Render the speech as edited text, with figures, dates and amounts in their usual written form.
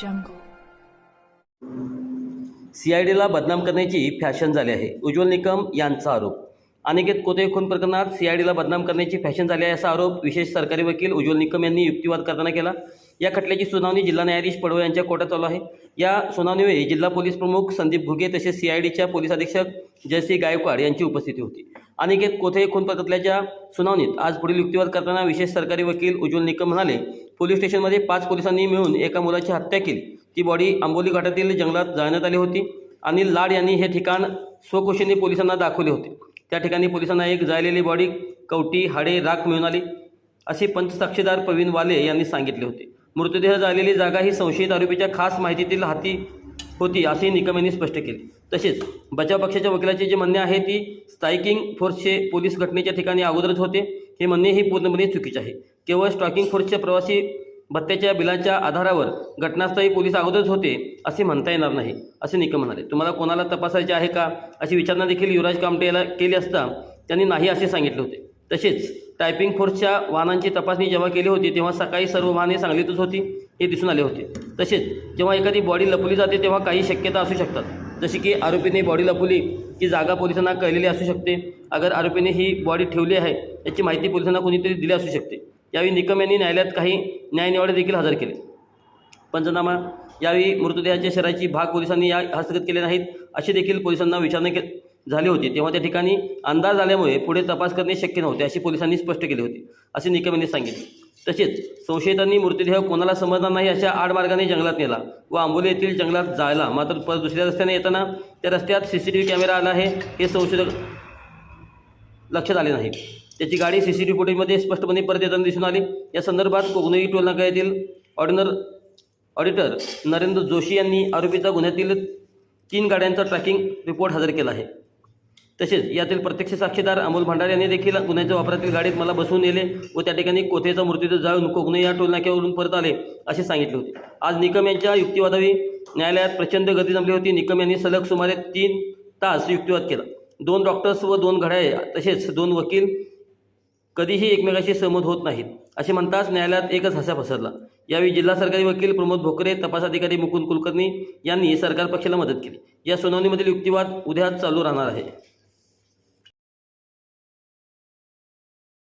jungle. सीआयडीला बदनाम करण्याची fashion झाली आहे. उज्ज्वल निकम यांचा आरोप. अनिकेत कोते खून प्रकरणात सीआयडीला बदनाम करण्याची फॅशन झाली आहे असा आरोप विशेष सरकारी वकील उज्ज्वल निकम यांनी युक्तिवाद करताना केला. या खटल्याची सुनावणी जिल्हा न्यायाधीश पडवळ यांच्या कोर्टात चालू आहे. या सुनावणीवेळी जिल्हा पोलीस प्रमुख संदीप घुगे तसेच सीआयडीच्या पोलीस अधीक्षक जयश्री गायकवाड यांची उपस्थिती होती. अनिकेत कोते खून प्रकरणाच्या सुनावणीत आज पुढील युक्तिवाद करताना विशेष सरकारी वकील उज्ज्वल निकम म्हणाले, पोलीस स्टेशनमध्ये 5 पोलिसांनी मिळून एका मुलाची हत्या केली. ती बॉडी आंबोली घाटातील जंगलात जाळण्यात आली होती. अनिल लाड यांनी हे ठिकाण स्वखुशीने पोलिसांना दाखवले होते. त्या ठिकाणी पोलिसांना एक जाळलेली बॉडी, कवटी, हाडे, राख मिळून आली असे पंचसाक्षीदार प्रवीण वाले यांनी सांगितले होते. मृतदेह जाळलेली जागा ही संशयित आरोपीच्या खास माहितीतील हाती होती असे निकम यांनी स्पष्ट केले. तसेच बचाव पक्षाच्या वकिलाचे जे म्हणणे आहे ती स्ट्रायकिंग फोर्सचे पोलीस घटनेच्या ठिकाणी अगोदरच होते, हे म्हणणे ही पूर्णपणे चुकीचे आहे. केवळ स्ट्रायकिंग फोर्सच्या प्रवासी भत्त्याच्या बिलाच्या आधारावर घटनास्थळी पोलीस अगोदरच होते असे म्हणता येणार नाही असे निकम म्हणाले. तुम्हाला कोणाला तपासायचे आहे का अशी विचारणा देखील युवराज कामटे याला केली असता त्यांनी नाही असे सांगितले होते. तसेच टायपिंग फोर्सच्या वाहनांची तपासणी जेव्हा केली होती तेव्हा सकाळी सर्व वाहने सांगलीतच होती हे दिसून आले होते. तसेच जेव्हा एखादी बॉडी लपवली जाते तेव्हा काही शक्यता असू शकतात, जशी की आरोपीने बॉडी लपवली की जागा पोलिसांना कळलेली असू शकते. अगर आरोपीने ही बॉडी ठेवली आहे याची माहिती पोलिसांना कोणीतरी दिली असू शकते. यावेळी निकम यांनी न्यायालयात काही न्यायनिवाडे देखील हजर केले. पंचनामा यावेळी मृतदेहाच्या शरीराची भाग पोलिसांनी हस्तगत केले नाहीत अशी देखील पोलिसांना विचारणा झाली होती. तेव्हा त्या ठिकाणी अंदाज आल्यामुळे पुढे तपास करणे शक्य नव्हते अशी पोलिसांनी स्पष्ट केले होते असे निकम यांनी सांगितले. तसेच संशयितांनी मृतदेह कोणाला समजणार नाही अशा आडमार्गाने जंगलात नेला व आंबोली येथील जंगलात जाळला. मात्र परत दुसऱ्या रस्त्याने येताना त्या रस्त्यात CCTV कॅमेरा आला आहे हे संशोधक लक्षात आले नाही. त्याची गाडी CCTV फुटेजमध्ये स्पष्टपणे परत येताना दिसून आली. या संदर्भात कोगनोळी टोलनाका येथील ऑडिटर नरेंद्र जोशी यांनी आरोपीचा गुन्ह्यातील 3 गाड्यांचा ट्रॅकिंग रिपोर्ट हजर केला आहे. तसेच यातील प्रत्यक्ष साक्षीदार अमोल भंडारे यांनी देखील गुन्ह्याच्या वापरातील गाडीत मला बसवून नेले व त्या ठिकाणी कोथेचा मृतदेह जाळून कोगनोळी या टोलनाक्यावरून परत आले असे सांगितले होते. आज निकम यांच्या युक्तिवादावी न्यायालयात प्रचंड गर्दी जमली होती. निकम यांनी सलग सुमारे 3 तास युक्तिवाद केला. 2 डॉक्टर्स व 2 घड्याळे तसेच 2 वकील कधीही एकमेकाशी सहमत होत नाहीत असे म्हणताच न्यायालयात एकच हसा पसरला. यावेळी जिल्हा सरकारी वकील प्रमोद भोकरे, तपास अधिकारी मुकुंद कुलकर्णी यांनी सरकार पक्षाला मदत केली. या सुनावणीमधील युक्तिवाद उद्या चालू राहणार आहे.